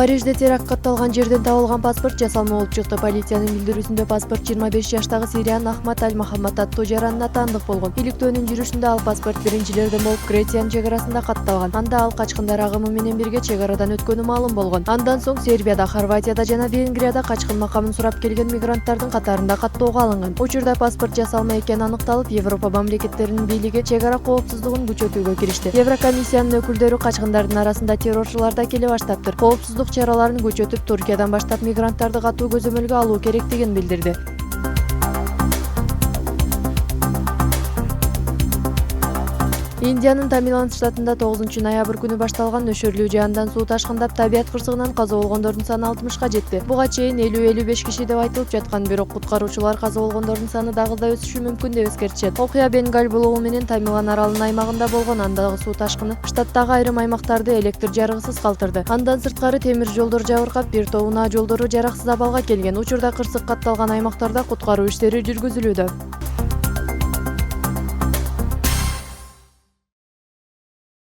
Парижде теракт катталган жерден табылган паспорт жасалма болуп чыкты. Полициянын билдирүүсүндө паспорт 25 жаштагы Сириан Ахмат Аль-Махаммад аттуу жаранына таандык болгон. Иликтөөнүн жүрүшүндө ал паспорт биринчилерден болуп Грециянын чек арасында катталган. Анда ал качкындар агымы менен бирге чек арадан өткөнү маалым болгон. Андан соң Сербияда, Хорватияда жана Венгрияда качкын макамын сурап келген мигранттардын катарында каттоого алынган. Учурда паспорт жасалма экени аныкталып, Европа мамлекеттеринин бийлиги чек ара коопсуздугун күчөтүүгө киришти. Еврокомиссиянын өкүлдөрү качкындардын арасында террорчулар да келе баштаптыр. Коопсуздук чараларын күчөтүп, Туркиядан баштап мигранттарды катуу көзөмөлгө алуу керектигин билдирди. Индиянын Тамиланд штатында 9-ноябрь күнү башталган нөшөрлүү жаандан суу ташкындап, табият кырсыгынан каза болгондордун саны 60-ка жетти. Буга чейин 50-55 киши деп айтылып жаткан, бирок куткаруучулар каза болгондордун саны дагы да өсүшү мүмкүн деп эскертишет. Окуя Бенгал булугу менен Тамилан аралынын аймагында болгон. Андагы суу ташкыны штаттагы айрым аймактарды электр жарыгысыз калтырды. Андан сырткары темир жолдор жабыркап, бир топ унаа жолдору жараксыз абалга келген. Учурда кырсык катталган аймактарда куткаруу иштери жүргүзүлүүдө.